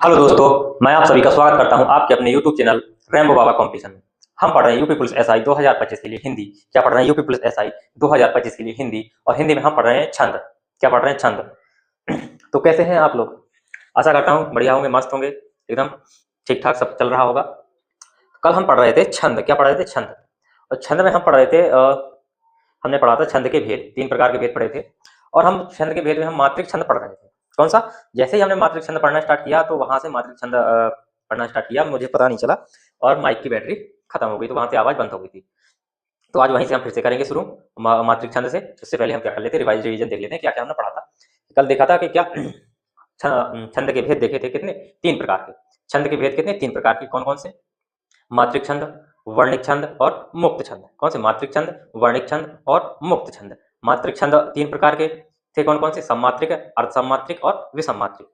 Hello दोस्तों, मैं आप सभी का स्वागत करता हूं आपके अपने YouTube चैनल रैम्बो बाबा कॉम्पिटिशन में। हम पढ़ रहे हैं यूपी पुलिस एसआई 2025 के लिए हिंदी। क्या पढ़ रहे हैं? यूपी पुलिस एसआई 2025 के लिए हिंदी। और हिंदी में हम पढ़ रहे हैं छंद। क्या पढ़ रहे हैं? छंद। तो कैसे हैं आप लोग? आशा करता हूँ बढ़िया होंगे, मस्त होंगे, एकदम ठीक ठाक सब चल रहा होगा। कल हम पढ़ रहे थे छंद। क्या पढ़ रहे थे? छंद। और छंद में हम पढ़ रहे थे हमने पढ़ा था छंद के भेद, 3 प्रकार के भेद पढ़े थे। और हम छंद के भेद में हम मात्रिक छंद पढ़ रहे थे। कौन सा? जैसे ही हमने मात्रिक छंद पढ़ना स्टार्ट किया तो वहां से मात्रिक छंद पढ़ना स्टार्ट किया, मुझे पता नहीं चला और माइक की बैटरी खत्म हो गई, तो वहां से आवाज बंद हो गई थी। तो आज वहीं से हम फिर से करेंगे शुरू मात्रिक छंद से। उससे पहले हम क्या कर लेते हैं, रिवीजन देख लेते हैं क्या क्या हमने पढ़ा था। कल देखा था कि क्या छंद के भेद देखे थे कितने? 3 प्रकार के। छंद के भेद कितने? 3 प्रकार के। कौन कौन से? मात्रिक छंद, वर्णिक छंद और मुक्त छंद। कौन से? मात्रिक छंद, वर्णिक छंद और मुक्त छंद। मात्रिक छंद 3 प्रकार के थे। कौन कौन से? सम्मात्रिक, अर्धसम्मात्रिक और विसम्मात्रिक।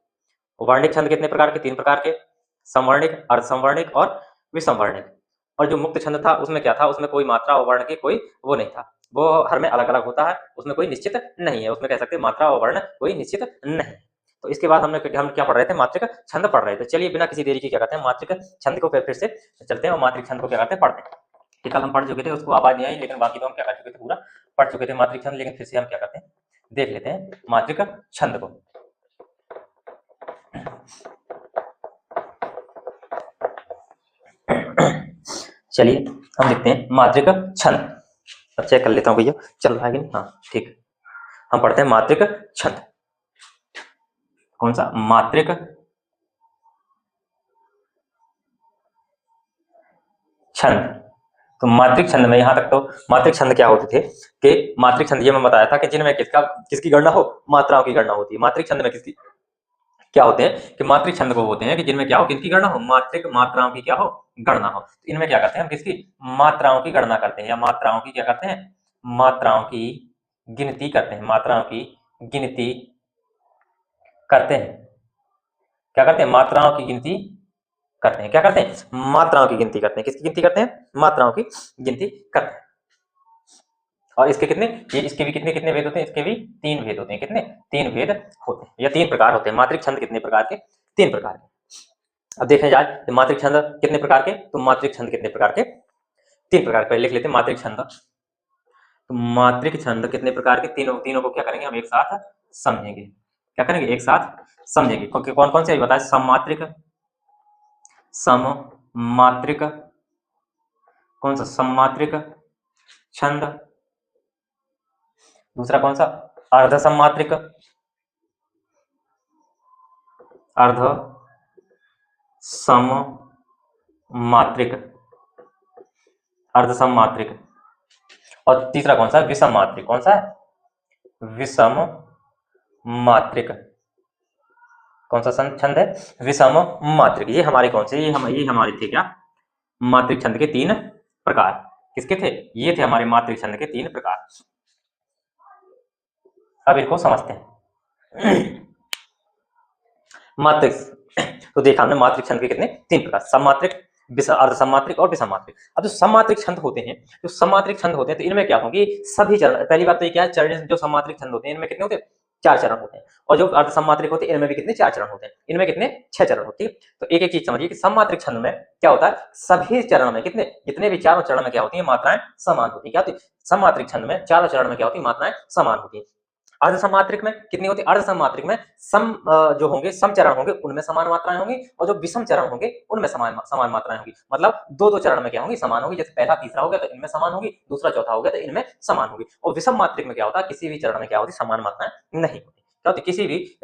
वर्णिक छंद कितने प्रकार के? 3 प्रकार के। संवर्णिक, अर्धसंवर्णिक और विसंवर्णिक। और जो मुक्त छंद था उसमें क्या था? उसमें कोई मात्रा और वर्ण के कोई वो नहीं था, वो हर में अलग अलग होता है, उसमें कोई निश्चित नहीं है। उसमें कह सकते हैं मात्रा और वर्ण कोई निश्चित नहीं। तो इसके बाद हम क्या पढ़ रहे थे? मात्रिक छंद पढ़ रहे थे। चलिए बिना किसी देरी के क्या करते हैं, मात्रिक छंद को फिर से चलते हैं और मात्रिक छंद को क्या करते हैं, पढ़ते हैं। कि कल हम पढ़ चुके थे, उसको आवाज नहीं आई, लेकिन बाकी तो हम क्या कर चुके थे, पूरा पढ़ चुके थे मात्रिक छंद। लेकिन फिर से हम क्या करते हैं, देख लेते हैं मात्रिक छंद को। चलिए हम देखते हैं मात्रिक छंद। अब चेक कर लेता हूँ भैया चल रहा है कि नहीं। हाँ ठीक है, हम पढ़ते हैं मात्रिक छंद। कौन सा? मात्रिक छंद। तो मात्रिक छंद में यहाँ तक तो मात्रिक छंद क्या होते थे कि मात्रिक छंद ये मैं बताया था कि जिनमें किसकी गणना हो? मात्राओं की गणना होती है। मात्रिक छंद में किसकी क्या होते हैं कि मात्रिक छंद को होते हैं कि जिनमें क्या हो? किसकी गणना हो? मात्रिक मात्राओं की क्या हो? गणना हो। तो इनमें क्या करते हैं हम? किसकी? मात्राओं की गणना करते हैं, या मात्राओं की क्या करते हैं? मात्राओं की गिनती करते हैं। मात्राओं की गिनती करते हैं। क्या करते हैं? मात्राओं की गिनती करते हैं। क्या करते हैं? मात्राओं की गिनती करते हैं। किसकी गिनती करते हैं? मात्राओं की गिनती करते हैं। और इसके कितने, ये इसके भी कितने कितने भेद होते हैं? इसके भी 3 भेद होते हैं। कितने? 3 भेद होते हैं, या 3 प्रकार होते हैं। मात्रिक छंद कितने प्रकार के? 3 प्रकार के। अब देखें जाए तो मात्रिक छंद कितने प्रकार के, तो मात्रिक छंद कितने प्रकार के? 3 प्रकार के। पहले लिख लेते हैं मात्रिक छंद। तो मात्रिक छंद कितने प्रकार के? तीनों तीनों को क्या करेंगे हम? एक साथ समझेंगे। क्या करेंगे? एक साथ समझेंगे। क्योंकि कौन कौन से बताए? सममात्रिक, सममात्रिक, कौन सा? सममात्रिक छंद। दूसरा कौन सा? अर्ध सममात्रिक, अर्ध सममात्रिक, अर्ध सममात्रिक। और तीसरा कौन सा? विषम मात्रिक। कौन सा है? विषम मात्रिक। कौन सा छंद है? विषम मात्रिक। ये हमारे कौन से? ये हमारे थे क्या? मात्रिक छंद के 3 प्रकार। किसके थे? ये थे हमारे मात्रिक छंद के 3 प्रकार। अब इनको समझते हैं। मात्रिक, तो देखा हमने मात्रिक छंद के कितने? 3 प्रकार। सममात्रिक, अर्ध सममात्रिक और विषम मात्रिक। अब जो सममात्रिक छंद होते हैं, जो सममात्रिक छंद होते हैं, तो इनमें क्या होंगे? सभी चरण। पहली बात तो ये क्या है, चरण जो सममात्रिक छंद होते हैं इनमें कितने होते हैं? 4 चरण होते हैं। और जो अर्ध सममात्रिक होते हैं इनमें भी कितने? 4 चरण होते हैं। इनमें कितने? 6 चरण होते हैं। तो एक एक चीज समझिए कि सममात्रिक छंद में क्या होता है, सभी चरण में कितने, जितने भी चारों चरण में क्या होती है? मात्राएं समान होती है। क्या होती है? सममात्रिक छंद में चारों चरण में क्या होती है? मात्राएं समान होती है। अर्ध सममात्रिक में कितनी होती है? अर्ध सममात्रिक में जो होंगे सम चरण होंगे उनमें समान मात्राएं होंगी, और जो विषम चरण होंगे उनमें समान मात्राएं होंगी। मतलब दो दो चरण में क्या होंगी? समान होगी। जैसे पहला तीसरा हो गया तो इनमें समान होगी, दूसरा चौथा हो गया तो इनमें समान होगी। और विषम मात्रिक में क्या होता है? किसी भी चरण में क्या होती? समान मात्राएं नहीं होती। क्या होती? किसी भी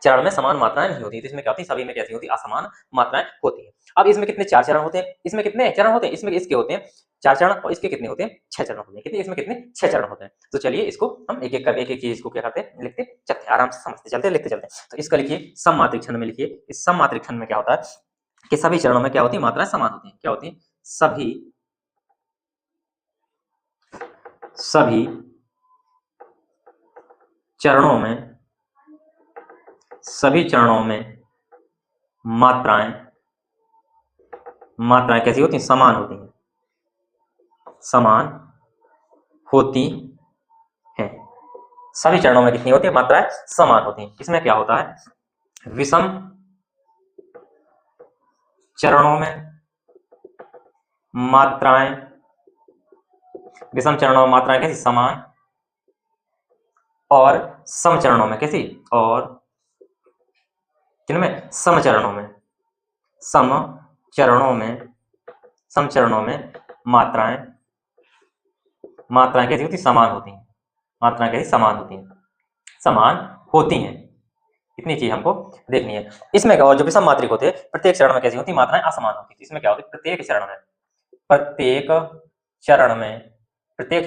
चरण में समान मात्राएं नहीं होती। तो इसमें क्या होती है? सभी में कैसी होती? असमान मात्राएं होती है। अब इसमें कितने? 4 चरण होते हैं। इसमें कितने चरण होते हैं? इसमें इसके होते हैं 4 चरण, और इसके कितने होते हैं? 6 चरण होते हैं। कितने? इसमें कितने? 6 चरण होते हैं। तो चलिए इसको हम एक एक कर एक एक चीज को क्या करते हैं, लिखते चलते हैं, आराम से समझते चलते लिखते चलते हैं। तो इसका लिखिए सममात्रिक छंद में। लिखिए इस सममात्रिक छंद में क्या होता है कि सभी चरणों में क्या होती है? मात्राएं समान होती है। क्या होती है? सभी चरणों में, सभी चरणों में मात्राएं कैसी होती हैं? समान होती हैं। समान होती है। सभी चरणों में कितनी होती है? मात्राएं समान होती हैं। इसमें क्या होता है? विषम चरणों में मात्राएं, विषम चरणों में मात्राएं कैसी? समान, और सम चरणों में कैसी? और किनमें? सम चरणों में, सम चरणों में, सम चरणों में मात्राएं कैसी होती? समान होती हैं। मात्राएं कैसी? समान होती हैं, समान होती हैं। इतनी चीज हमको देखनी है। इसमें क्या, और जो विषम मात्रिक होते हैं प्रत्येक चरण में कैसी होती? मात्राएं असमान होती थी। इसमें क्या होती? प्रत्येक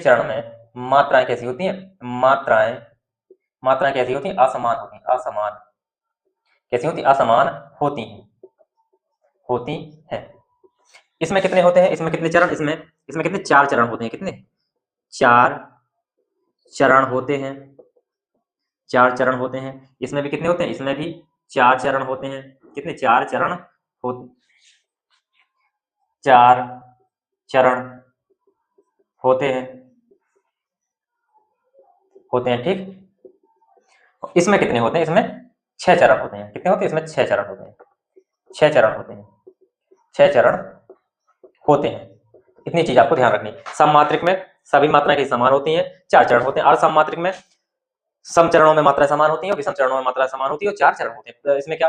चरण में मात्राएं कैसी होती हैं? मात्राएं कैसी होती हैं? असमान होती हैं। असमान कैसी होती? असमान होती हैं। इसमें कितने होते हैं? इसमें कितने चरण? इसमें कितने? 4 चरण होते हैं। कितने? 4 चरण होते हैं। 4 चरण होते हैं। इसमें भी कितने होते हैं? इसमें भी 4 चरण होते हैं। कितने? 4 चरण 4 चरण होते हैं, ठीक। इसमें कितने होते हैं? इसमें 6 चरण होते हैं। कितने होते हैं? इसमें 6 चरण होते हैं। 6 चरण होते हैं। 6 चरण होते हैं। इतनी चीज आपको ध्यान रखनी है। सम मात्रिक में सभी मात्राएं की समान होती हैं, 4 चरण होते हैं। और सम मात्रिक में सम चरणों में मात्राएं समान होती हैं, विषम चरणों में मात्राएं समान होती है, और 4 चरण होते हैं। इसमें क्या?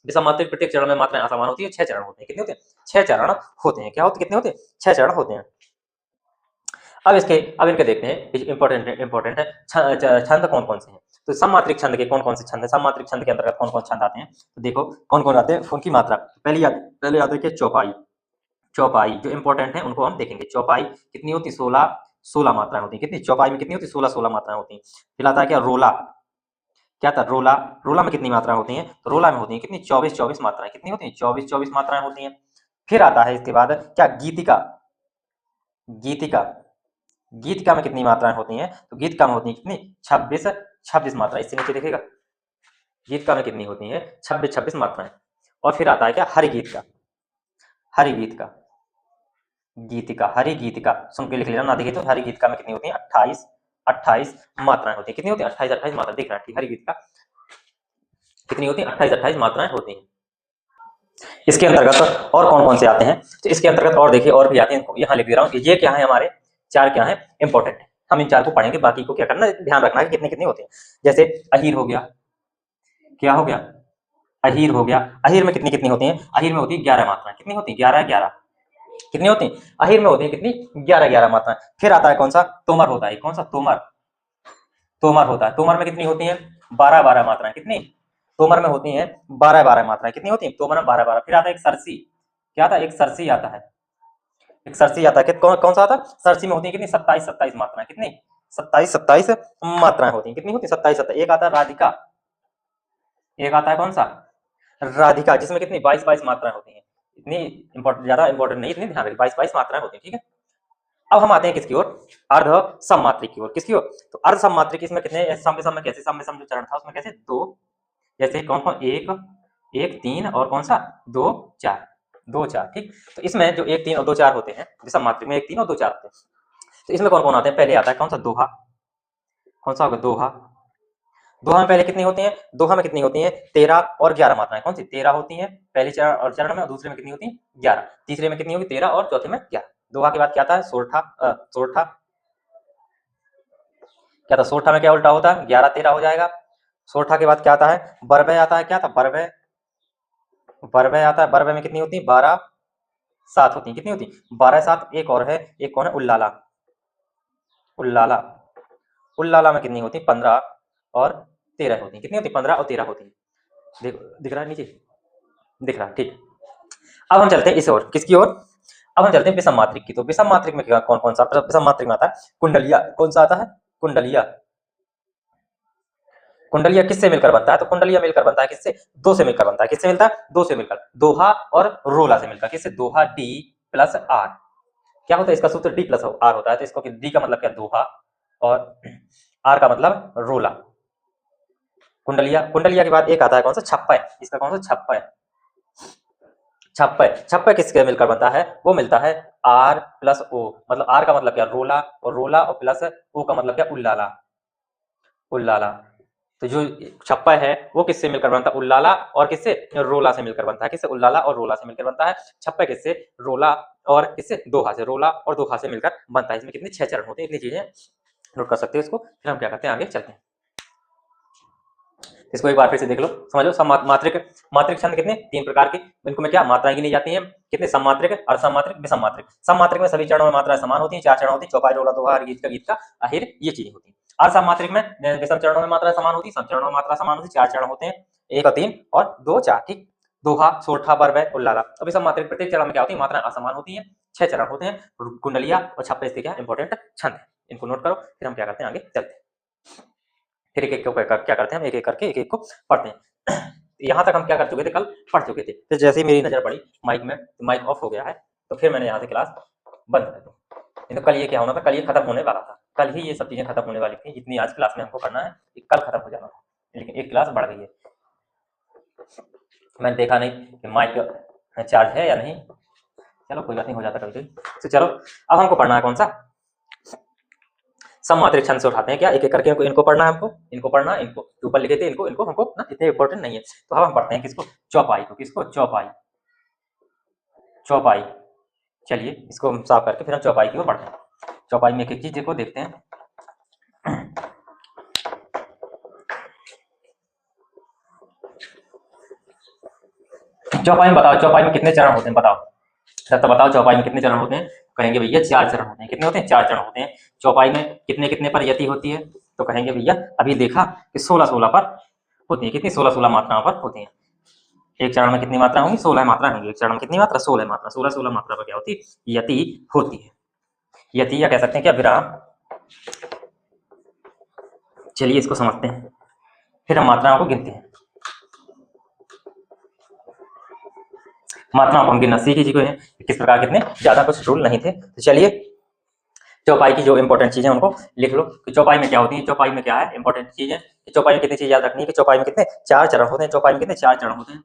विषम मात्रिक प्रत्येक चरण में मात्राएं असमान होती है, 6 चरण होते हैं। कितने होते हैं? 6 चरण होते हैं। क्या होते? कितने होते हैं? 6 चरण होते हैं। अब इनके देखते हैं। इंपॉर्टेंट है छंद कौन कौन से हैं। तो सममात्रिक छंद के कौन कौन से छंद है? सममात्रिक छंद के अंतर्गत कौन कौन छंद आते हैं? तो देखो कौन कौन आते हैं, उनकी मात्रा। पहले याद रखिए चौपाई जो इंपॉर्टेंट है उनको हम देखेंगे। चौपाई कितनी होती? 16 मात्राएं होती है। कितनी? चौपाई में कितनी होती? 16 मात्राएं होती हैं। फिर आता है क्या? रोला। क्या था? रोला में कितनी मात्राएं होती हैं? तो रोला में होती हैं कितनी? 24 मात्राएं। कितनी होती हैं? 24 मात्राएं होती हैं। फिर आता है इसके बाद क्या? गीतिका में कितनी मात्राएं होती हैं? तो गीतिका में होती हैं कितनी? 26 मात्राएं। इससे नीचे देखिएगा, गीतिका में कितनी होती हैं? 26 मात्राएं। और फिर आता है क्या? हरि गीतिका सुन के लिख लेना, ना देखिए तो। हरि गीतिका में कितनी होती है? 28 मात्राएं होती है। कितनी होती है? 28 मात्राएं। देख रहा है, हरि गीतिका कितनी होती है? 28 मात्राएं होती हैं। इसके अंतर्गत और कौन कौन से आते हैं? तो इसके अंतर्गत और देखिए, और भी आते हैं। यहाँ लिख दे रहा हूँ। ये क्या है? हमारे 4 क्या है? इंपॉर्टेंट है। हम इन 4 को पढ़ेंगे, बाकी को क्या करना है? ध्यान रखना है कितने कितने होते हैं। जैसे अहीर हो गया। क्या हो गया? अहीर हो गया। अहीर में कितनी कितनी होती हैं? अहीर में होती है 11 मात्राएं। कितनी होती है? 11 कितनी होती है? अहीर में होती है कितनी? 11 मात्राएं। फिर आता है कौन सा? तोमर होता है। कौन सा? तोमर होता है। तोमर में कितनी होती है? 12 मात्राएं। कितनी? तोमर में होती हैं 12 मात्राएं। कितनी होती है? तोमर में 12। फिर आता है एक सरसी। क्या आता है? एक सरसी आता है। कौन सा आता है? सरसी में होती है कितनी? 27 मात्राएं। कितनी? 27 मात्राएं होती हैं। कितनी होती है? 27। एक आता है राधिका। एक आता है कौन सा? राधिका, जिसमें कितनी? 22 मात्राएं होती हैं। इतनी ज्यादा इंपॉर्टेंट नहीं, इतनी ध्यान रखिए। 22 मात्राएं होती हैं, ठीक है। अब हम आते हैं किसकी ओर? अर्ध सममात्रिक की ओर। किसकी ओर? तो अर्ध सममात्रिक इसमें कितने? सम में कैसे? सम में जो चरण था उसमें कैसे? 2। जैसे कौन कौन? 1 3 और कौन सा? 2 4, ठीक। तो इसमें जो 1 3 और 2 4 होते हैं, विषम मात्रिक में 1 3 और 2 4 होते हैं। तो इसमें कौन कौन आते हैं? पहले आता है कौन सा? दोहा। कौन सा होगा? दोहा में पहले कितनी होती है? दोहा में कितनी होती है? 13 और 11 मात्राएं। कौन सी? 13 होती है पहले चरण में, और दूसरे में कितनी होती है? 11। तीसरे में कितनी होगी? 13, और चौथे में 11। दोहा के बाद क्या आता है? सोरठा। क्या था? सोरठा में क्या उल्टा होता है? 11 13 हो जाएगा। सोरठा के बाद क्या आता है? बरबय आता है। क्या था? बरबय आता है। बरबय में कितनी होती है? 12 7 होती है। कितनी होती है? 12 7। एक और है, एक कौन है? उल्लाला। उल्लाला में कितनी होती है? 15 और 13 होती है। कितनी होती है? 15 और 13 होती है। देखो, दिख रहा है नीचे? दिख रहा है, ठीक। अब हम चलते हैं इस ओर। किसकी ओर? अब हम चलते हैं विषम मात्रिक की। तो विषम मात्रिक में कौन कौन सा? विषम मात्रिक में आता है कुंडलिया। कौन सा आता है? कुंडलिया किससे मिलकर बनता है? तो कुंडलिया मिलकर बनता है किससे? 2 से मिलकर बनता है। किससे मिलता है? 2 से मिलकर। दोहा और रोला से मिलकर। किससे? दोहा डी प्लस आर। क्या होता है इसका सूत्र? डी प्लस आर होता है। तो इसको डी का मतलब क्या? दोहा, और आर का मतलब रोला। कुंडलिया के बाद एक आता है कौन सा? छप्पय। इसका कौन सा? छप्पय किसके मिलकर बनता है? वो मिलता है आर प्लस ओ। मतलब आर का मतलब क्या? रोला, और रोला और प्लस ओ का मतलब क्या? उल्लाला। तो जो छप्पा है वो किससे मिलकर बनता है? उल्लाला और किससे? रोला से मिलकर बनता है। किससे? उल्लाला और रोला से मिलकर बनता है। छप्पा किससे? रोला और किससे? दोहा से। रोला और दोहा से मिलकर बनता है। इसमें कितने 6 चरण होते हैं, इतनी चीजें नोट कर सकते हो इसको। फिर हम क्या करते हैं, आगे चलते हैं। इसको एक बार फिर से देख लो, समझ लो। मात्रिक छंद कितने? 3 प्रकार के। इनको में क्या मात्राएं गिनी जाती हैं? कितने? सममात्रिक, अर्धसममात्रिक, विषममात्रिक। सममात्रिक में सभी चरणों में मात्राएं समान होती हैं, 4 चरण होती हैं, चौपाई, रोला, दोहा, गीत का आहिर, ये चीजें होती हैं। अर्धसममात्रिक में विषम चरणों में मात्रा समान होती है, सब चरणों में मात्रा समान होती है, 4 चरण होते हैं, 1 और 3 और 2 4, ठीक। दोहा, सोरठा, बरवै, उल्लाला। अब विषममात्रिक प्रत्येक चरण में क्या होती है? मात्राएं असमान होती हैं, 6 चरण होते हैं। कुंडलिया और छप्पे इसके क्या इंपॉर्टेंट छंद है, इनको नोट करो। फिर हम क्या करते हैं, आगे चलते हैं। फिर एक एक को क्या करते हैं, हम एक एक करके एक एक को पढ़ते हैं। यहाँ तक हम क्या कर चुके थे, कल पढ़ चुके थे। फिर जैसे ही मेरी नजर पड़ी माइक में, तो माइक ऑफ हो गया है, तो फिर मैंने यहाँ से क्लास बंद कर दी। नहीं तो कल ये क्या होना था, कल ये खत्म होने वाला था, कल ही ये सब चीजें खत्म होने वाली थी, जितनी आज क्लास में हमको करना है ये कल खत्म हो जाना था, लेकिन एक क्लास बढ़ गई है। मैंने देखा नहीं कि माइक चार्ज है या नहीं, चलो कोई बात नहीं, हो जाता कभी कभी। तो चलो अब हमको पढ़ना है कौन सा? सममात्रिक छंद से उठाते हैं क्या, एक एक करके इनको पढ़ना है हमको, इनको पढ़ना है, इनको ऊपर लिखे थे, इनको हमको ना इतने इंपॉर्टेंट नहीं है। तो अब हम पढ़ते हैं किसको? चौपाई को। किसको? चौपाई। चौपाई, चलिए इसको हम साफ करके फिर हम चौपाई की ओर बढ़ते हैं। चौपाई में एक एक चीज देखो, देखते हैं। चौपाई में बताओ, चौपाई में कितने चरण होते हैं, बताओ तो बताओ, चौपाई में कितने चरण होते हैं? कहेंगे भैया 4 चरण होते हैं। कितने होते हैं? 4 चरण होते हैं। चौपाई में कितने कितने पर यति होती है? तो कहेंगे भैया अभी देखा कि 16 पर होती है। कितनी? 16 मात्राओं पर होती है। एक चरण में कितनी मात्रा होंगी? 16 मात्रा होंगी। एक चरण में कितनी मात्रा? 16 मात्रा। 16 मात्रा पर क्या होती है? यति होती है। यति या कह सकते हैं क्या, विराम। चलिए इसको समझते हैं, फिर हम मात्राओं को गिनते हैं। मात्राओं को हम गिनना सीख चुके हैं किस प्रकार, कितने, ज्यादा कुछ रूल नहीं थे। तो चलिए चौपाई की जो इंपॉर्टेंट चीजें उनको लिख लो कि चौपाई में क्या होती है। चौपाई में क्या है इंपॉर्टेंट चीजें, चौपाई में कितनी चीज याद रखनी है कि चौपाई में कितने 4 चरण होते हैं। चौपाई में कितने 4 चरण होते हैं।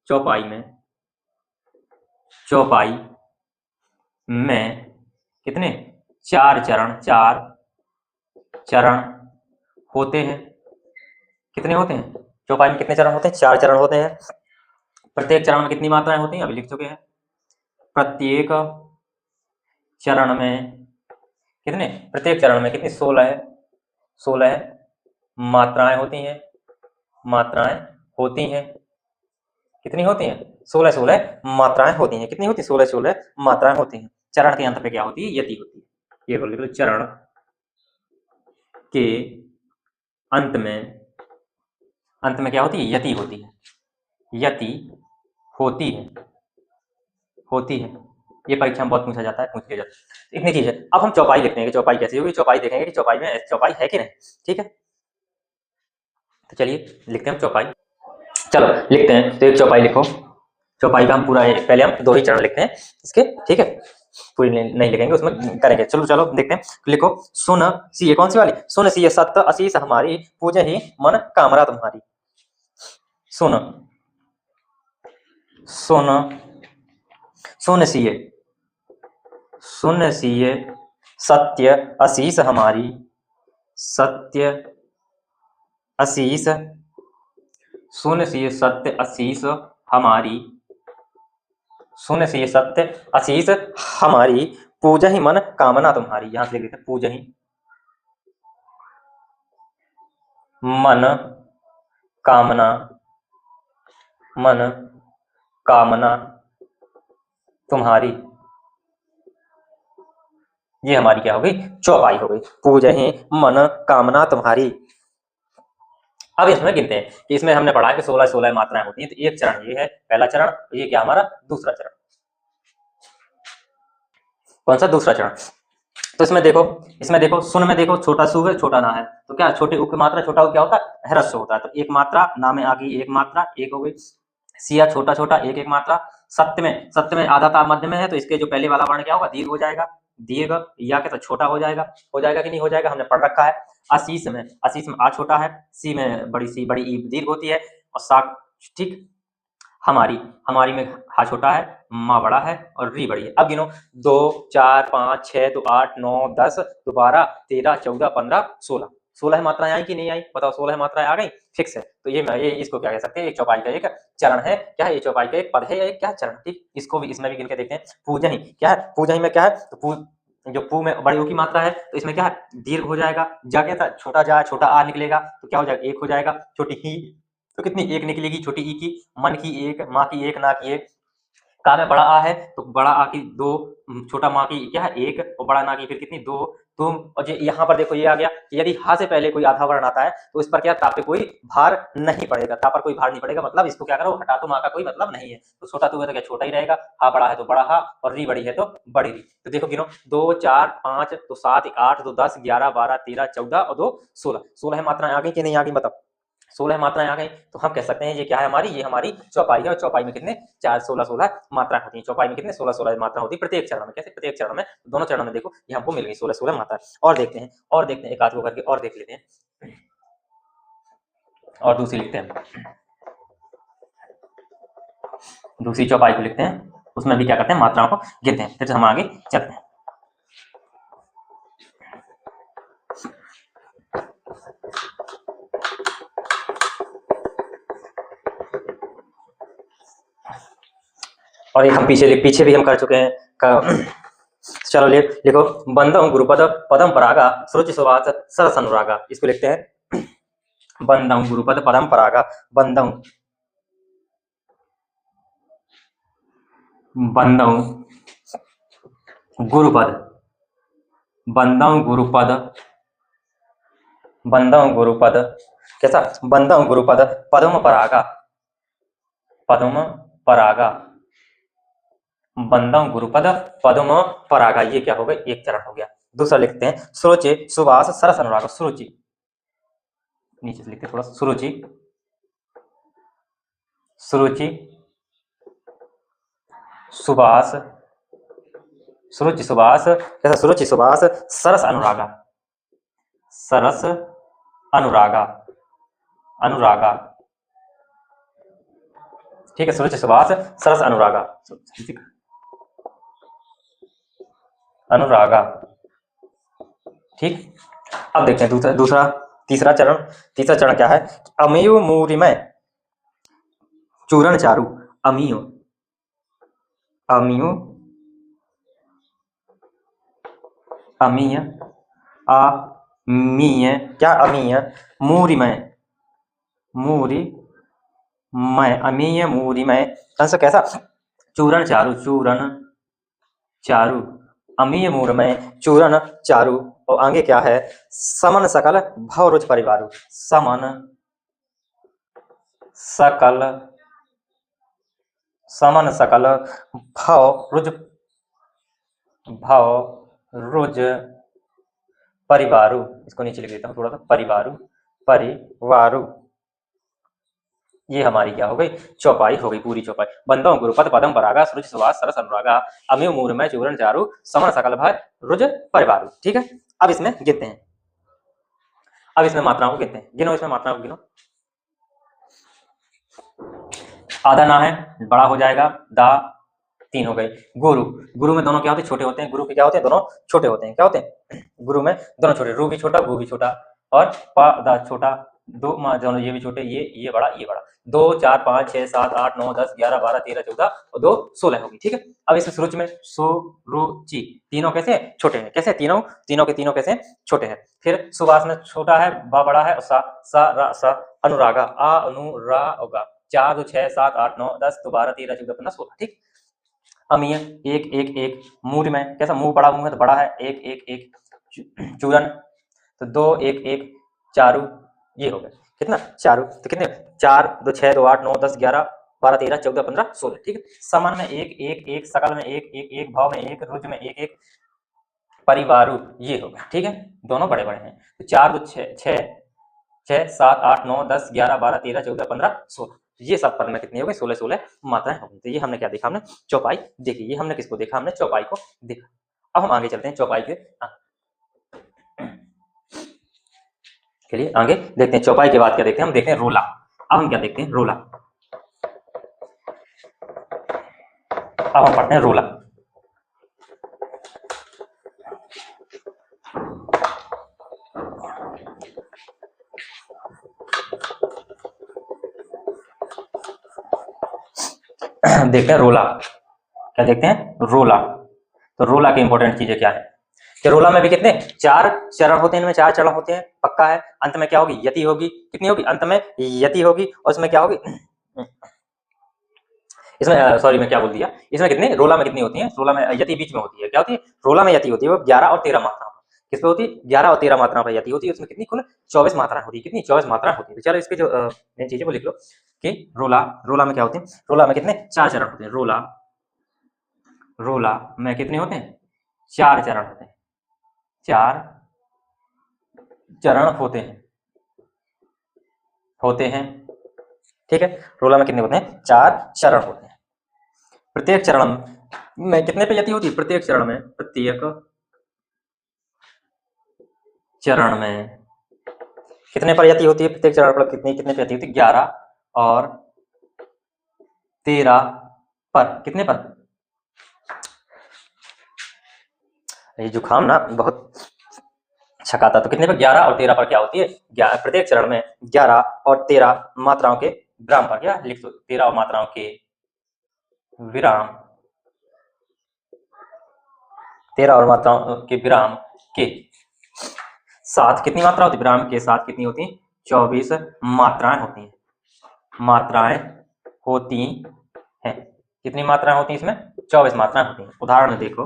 चौपाई में कितने 4 चरण होते हैं। कितने होते हैं? चौपाई में कितने चरण होते हैं? 4 चरण होते हैं। प्रत्येक चरण में कितनी मात्राएं होती हैं? अभी लिख चुके हैं। प्रत्येक चरण में कितने? प्रत्येक चरण में कितनी? 16 मात्राएं होती हैं। मात्राएं होती हैं। कितनी होती हैं? 16 मात्राएं होती हैं। कितनी होती? 16 मात्राएं होती हैं। चरण के अंत पे क्या होती है? यति होती है। ये बोल लिख लो, चरण के अंत में क्या होती है? यति होती है। यति होती है। ये परीक्षा में बहुत पूछा जाता है, पूछ लिया जाता है। इतनी चीज है। अब हम चौपाई लिखते हैं कि चौपाई कैसी होगी। चौपाई देखेंगे कि चौपाई में चौपाई है कि नहीं, ठीक है। तो चलिए लिखते हैं चौपाई। चलो लिखते हैं, तो एक चौपाई लिखो। चौपाई का हम पूरा पहले हम 2 ही चरण लिखते हैं इसके, ठीक है, पूरी नहीं लिखेंगे, उसमें करेंगे। चलो देखते हैं। लिखो, सुन सीए, कौन सी वाली? सुन सीए सत्य असीस हमारी, पूजे ही मन कामरा तुम्हारी। सुन सीए सत्य असीस हमारी, सत्य असीस। सुन सीए सत्य असीस हमारी, सुन सीए सत्य असीस हमारी, पूजा ही मन कामना तुम्हारी। यहां से लिख देते हैं, पूजा ही मन कामना तुम्हारी। ये हमारी क्या हो गई? चौपाई हो गई। पूजा ही मन कामना तुम्हारी। अब इसमें गिनते हैं कि इसमें हमने पढ़ा कि 16 मात्राएं होती हैं। तो एक चरण ये है, पहला चरण। ये क्या हमारा? दूसरा चरण। कौन सा? दूसरा चरण। तो इसमें देखो सुन में देखो, छोटा सु है, छोटा ना है, तो क्या छोटे उ की मात्रा, छोटा उ क्या होता है? ह्रस्व होता है। तो एक मात्रा ना में आ गई, एक मात्रा, एक हो गई। सिया छोटा एक मात्रा। सत्य में आधा ता मध्य में है, तो इसके जो पहले वाला वर्ण क्या होगा? दीर्घ हो जाएगा। दीर्घ या के तो छोटा हो जाएगा कि नहीं हो जाएगा, हमने पढ़ रखा है। असीस में आ छोटा है, सी में बड़ी ई दीर्घ होती है, और सा, ठीक। हमारी में हा छोटा है, माँ बड़ा है और री बड़ी है। अब गिनो, 2 4 5 6 तो 8 9 10 12 13 14 15 16। 16 मात्राएं आई कि नहीं आई, बताओ 16 मात्राएं आ गई, फिक्स है। तो ये इसको क्या कह सकते हैं, एक चौपाई का एक चरण है, क्या है, ये चौपाई का एक पद है या एक क्या चरण, ठीक। इसको भी इसमें भी गिन के देखते हैं। पूजनी क्या है, पूजनी में क्या है, तो जो पू में बड़ी ऊ की मात्रा है, तो इसमें क्या है, दीर्घ हो जाएगा, जा क्या था, छोटा जा छोटा आ निकलेगा, तो क्या हो जाएगा, एक हो जाएगा। छोटी ही तो कितनी, एक निकलेगी छोटी ई की, मन की एक, माँ की एक, ना की एक। का में बड़ा आ है तो बड़ा आ की दो, छोटा माँ की क्या है एक, और बड़ा ना की फिर कितनी दो। तुम और यहाँ पर देखो ये आ गया कि यदि हा से पहले कोई आधा वर्ण आता है तो इस पर क्या, ता पे कोई भार नहीं पड़ेगा, ता पर कोई भार नहीं पड़ेगा, मतलब इसको क्या करो, हटा दो, माँ का कोई मतलब नहीं है। तो छोटा तू है तो क्या छोटा ही रहेगा, हा बड़ा है तो बड़ा हा, और री बड़ी है तो बड़ी री। तो देखो गिनो, 2 4 5 तो 7 8 तो 10 11 12 13 14 और 2 16, 16 मात्राएं आ गई कि नहीं आ गई, बताओ। 16 मात्राएं आ गई, तो हम कह सकते हैं ये क्या है हमारी, ये हमारी चौपाई है। और चौपाई में कितने, 4 16 16 मात्राएं होती हैं। चौपाई में कितने, 16 16 मात्रा होती है प्रत्येक चरण में। कैसे, प्रत्येक चरण में, दोनों चरणों में देखो ये हमको मिल गई 16 16 मात्रा। और देखते हैं, और देखते हैं, एक आध को करके और देख लेते हैं, और दूसरी लिखते हैं, दूसरी चौपाई को लिखते हैं, उसमें भी क्या करते हैं, मात्राओं को गिनते हैं, फिर से हम आगे चलते हैं। और एक हम पीछे भी हम कर चुके हैं। चलो लिखो, बंदम गुरुपद पदम परागा सुरुचि सुवास सरस अनुरागा। इसको लिखते हैं, बंदम गुरुपद पदम परागा, बंदम बंदम गुरुपद, बंदम गुरुपद, बंदम गुरुपद, कैसा, बंदम गुरुपद पदम परागा, पदम परागा, बंदम गुरुपद पदम परागा। ये क्या हो गया, एक चरण हो गया। दूसरा लिखते हैं, सुरुचि सुवास सरस अनुराग। सुरुचि, नीचे से लिखते हैं थोड़ा, सुरुचि, सुरुचि सुवास, सुरुचि सुवास, कैसा, सुरुचि सुवास सरस अनुरागा, सरस अनुरागा, अनुरागा, ठीक है, सुरुचि सुवास सरस अनुरागा, अनुरागा, ठीक। अब देखते हैं दूसरा दूसरा तीसरा चरण। तीसरा चरण क्या है, अमीय मूरिमय चूरण चारु, अमीय, अमीय, अमीय, अमीय, क्या, अमीय मूरिमय, मूरी मैं, अमीय मूरिमय, कंस कैसा, चूरण चारु, चूरण चारु, अमीय मूरमय चूरण चारु। और आगे क्या है, समन सकल भव रुच परिवारु, समन सकल, समन सकल भव रुज, भव रुज परिवारु। इसको नीचे लिख देता हूँ थोड़ा सा, परिवारु, परिवारु। ये हमारी क्या हो गई, चौपाई हो गई, पूरी चौपाई। बंदों गुरुपद पदम परागा सुरुच सुवास सरस अनुरागा, अमीय मूरमय चूरण चारु, समन सकल भय रुज परिवारु। ठीक है, अब इसमें गिनते हैं, अब इसमें मात्राओं को गिनते हैं, गिनो इसमें मात्राओं को गिनो। आधा ना है, बड़ा हो जाएगा, दा 3 हो गए। गुरु, गुरु में दोनों क्या होते हैं, छोटे होते हैं। गुरु के क्या होते हैं, दोनों छोटे होते हैं। क्या होते हैं, गुरु में दोनों छोटे, रू भी छोटा, गु भी छोटा, और पा दा छोटा, दो दोनों ये भी छोटे, ये बड़ा, ये बड़ा। 2 4 5 6 7 8 9 10 11 12 13 14 और 2 16 होगी। ठीक है, अब इसमें सुरुचि में सुरुचि, तीनों कैसे छोटे हैं, कैसे, तीनों तीनों के तीनों कैसे छोटे हैं। फिर सुवास में छोटा है, बा बड़ा है, और सा सा रा सा, अनुरागा, आ अनुरागा, 4 2 6 7 8 9 10 तो 12 13 14 15 16। ठीक, अमीय 1 1 1, मूर में कैसा, मुंह बड़ा, मुंह है तो बड़ा है, 1 1 1, चूरन तो 2 1 1, चारू, ये हो गया कितना, चारू, तो कितने, 4 2 6 2 8 9 10 11 12 13 14 15 16। ठीक है, समान में 1 1 1, सकल में 1 1 1, भाव में 1, रुज में 1 1, परिवारु, ये हो गया। ठीक है, दोनों बड़े बड़े हैं। तो 4 2 6 6 6 7 8 9 10 11 12 13 14 15 16, ये सब पद में कितनी हो गई, 16 16 मात्राएं हो गई। तो ये हमने क्या देखा, हमने चौपाई देखी। ये हमने किसको देखा, हमने चौपाई को देखा। अब हम आगे चलते हैं चौपाई के लिए आगे देखते हैं। चौपाई के बाद क्या देखते हैं, हम देखते हैं रोला। अब हम क्या देखते हैं, रोला। अब हम पढ़ते हैं रोला। देखते हैं रोला। क्या देखते हैं? रोला। तो रोला की इंपॉर्टेंट चीजें क्या है कि रोला में भी कितने 4 चरण होते हैं, इनमें 4 चरण होते हैं, पक्का है। अंत में क्या होगी? यति होगी। कितनी होगी? अंत में यति होगी। और इसमें क्या होगी? इसमें सॉरी मैं क्या बोल दिया, इसमें कितने रोला में कितनी होती है? रोला में यति बीच में होती है। क्या होती है? रोला में यति होती है वो 11 और 13 मात्राओं पर। किस पे होती है? 11 और 13 मात्राओं पर यति होती है। उसमें कितनी कुल 24 मात्राएं होती है। कितनी? 24 मात्राएं होती है। तो चलो इसके जो मेन चीजें वो लिख लो कि रोला में क्या होती है? रोला में कितने 4 चरण होते हैं। रोला में कितने होते हैं? 4 चरण होते हैं। 4 चरण होते हैं। ठीक है। रोला में कितने होते हैं? 4 चरण होते हैं। प्रत्येक चरण में कितने पे यति होती है? प्रत्येक चरण में कितने पर यति होती है? प्रत्येक चरण पर कितने पे यति होती है? 11 और 13 पर। कितने पर? ये जुकाम ना बहुत छकाता। तो कितने पर? 11 और 13 पर क्या होती है? प्रत्येक चरण में 11 और 13 मात्राओं के विराम पर। क्या लिख दो? 13 मात्राओं के विराम, 13 और मात्राओं के विराम के साथ कितनी मात्रा होती है? विराम के साथ कितनी होती है? 24 मात्राएं होती हैं। कितनी मात्राएं होती हैं इसमें? 24 मात्राएं होती हैं। उदाहरण में देखो,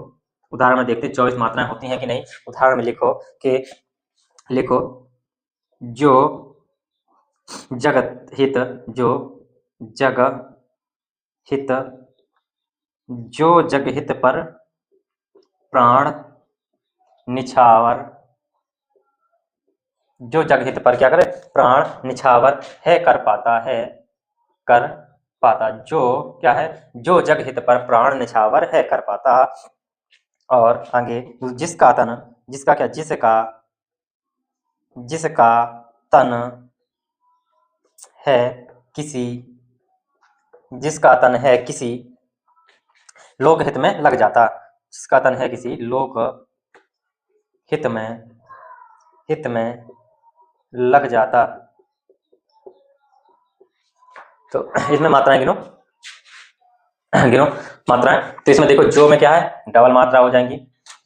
उदाहरण में देखते 24 मात्राएं होती हैं कि नहीं। उदाहरण में लिखो कि जो जगत हित पर प्राण निछावर, जो जग हित पर क्या करे? प्राण निछावर है कर पाता। जो क्या है? जो जग हित पर प्राण निछावर है कर पाता। और आगे जिसका तन है किसी लोक हित में लग जाता। जिसका तन है किसी लोक हित में लग जाता। तो इसमें मात्राएं गिनो मात्राएं। तो इसमें देखो जो में क्या है? डबल मात्रा हो जाएंगी।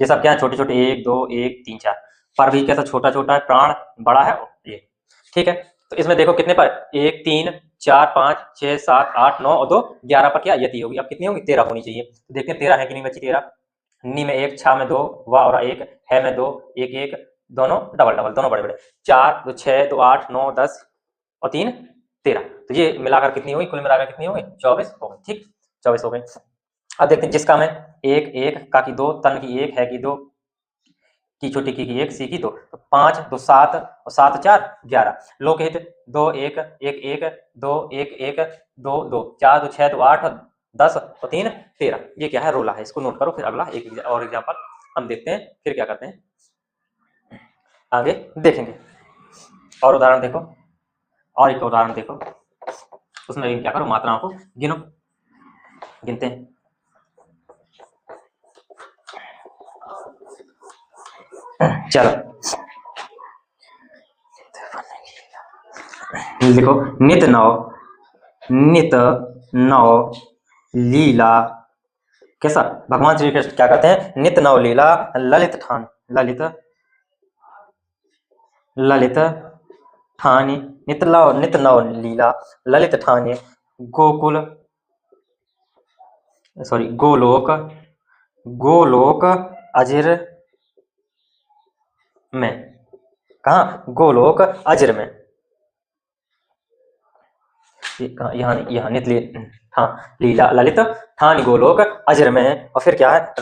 ये सब क्या है? छोटे छोटे 1 2 1 3 4 पर भी कैसा छोटा छोटा है, प्राण बड़ा है ये। ठीक है। तो इसमें देखो कितने पर? 1 3 4 5 6 7 8 9 और 2 11 पर क्या यति होगी? अब कितनी होगी? 13 होनी चाहिए। तो देखते हैं 13 है कि नहीं बची 13। नी में 1 छा में 2 वाह और 1 है में 2 1 1 दोनों डबल डबल दोनों बड़े बड़े 4 2 6 2 8 9 10 और 3 13। तो ये मिलाकर कितनी हुई? कुल मिलाकर कितनी हो गई? 24 हो गई। ठीक, 24 हो गई। अब देखते हैं जिसका में 1 1 का की 2 तन की 1 है की 2 की छोटी की 1 सी की 2 तो 5 2 7 और 7 4 11। लोकहित 2 1 1 1 2 1 1 2 2 4 2 6 2 8 10 और 3 13। ये क्या है? रोला है। इसको नोट करो। फिर अगला एक और एग्जाम्पल हम देखते हैं, फिर क्या करते हैं आगे देखेंगे। और उदाहरण देखो, और एक उदाहरण देखो, उसमें क्या करो? मात्राओं को गिनते हैं। चलो देखो, नित नव लीला। कैसा? भगवान श्री कृष्ण क्या करते हैं? नित नव लीला ललित ठानी नित नव लीला ललित ठानी गोलोक अजिर में। कहा? गोलोक अजिर में। यहाँ नित लीला ललित ठानी गोलोक अजिर में। और फिर क्या है?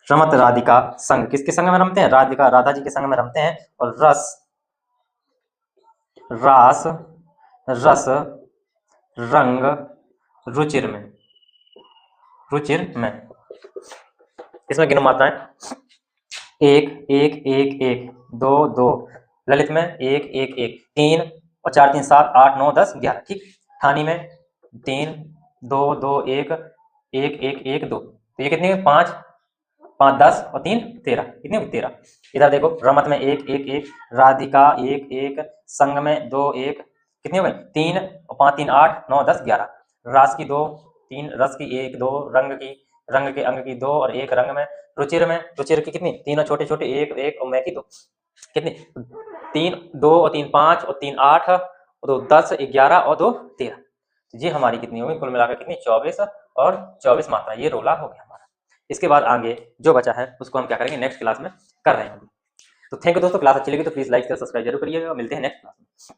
रमत राधिका संग। किसके संग में रमते हैं? राधा जी के संग में रमते हैं। और रस रंग रुचिर में। इसमें गिनो मात्राएं। 1 1 1 1 2 2 ललित में 1 1 1 3 और 4 3 7 8 9 10 11। ठीक। ठानी में 3 2 2 1 1 1 1 2। तो ये कितनी है? 5 5 10 और 3 13, कितनी होगी 13। इधर देखो रमत में 1 1 1, राधिका 1 1, संग में 2 1, कितनी हो गई 3 और 5 3 8 9 10 11, रास की 2 3, रस की 1 2, रंग के अंग की 2 और 1 रंग में, रुचिर की कितनी तीनों छोटे छोटे 1 1 और मैं की 2, कितनी 3 2 और 3 5 और 3 8 और 2 10 11 और 2 13। ये हमारी कितनी होगी कुल मिलाकर कितनी 24 और 24 मात्रा, ये रोला हो गया हमारा। इसके बाद आगे जो बचा है उसको हम क्या करेंगे नेक्स्ट क्लास में कर रहे हैं। तो थैंक यू दोस्तों, क्लास अच्छी लगी तो प्लीज लाइक शेयर सब्सक्राइब जरूर करिएगा, मिलते हैं नेक्स्ट क्लास में।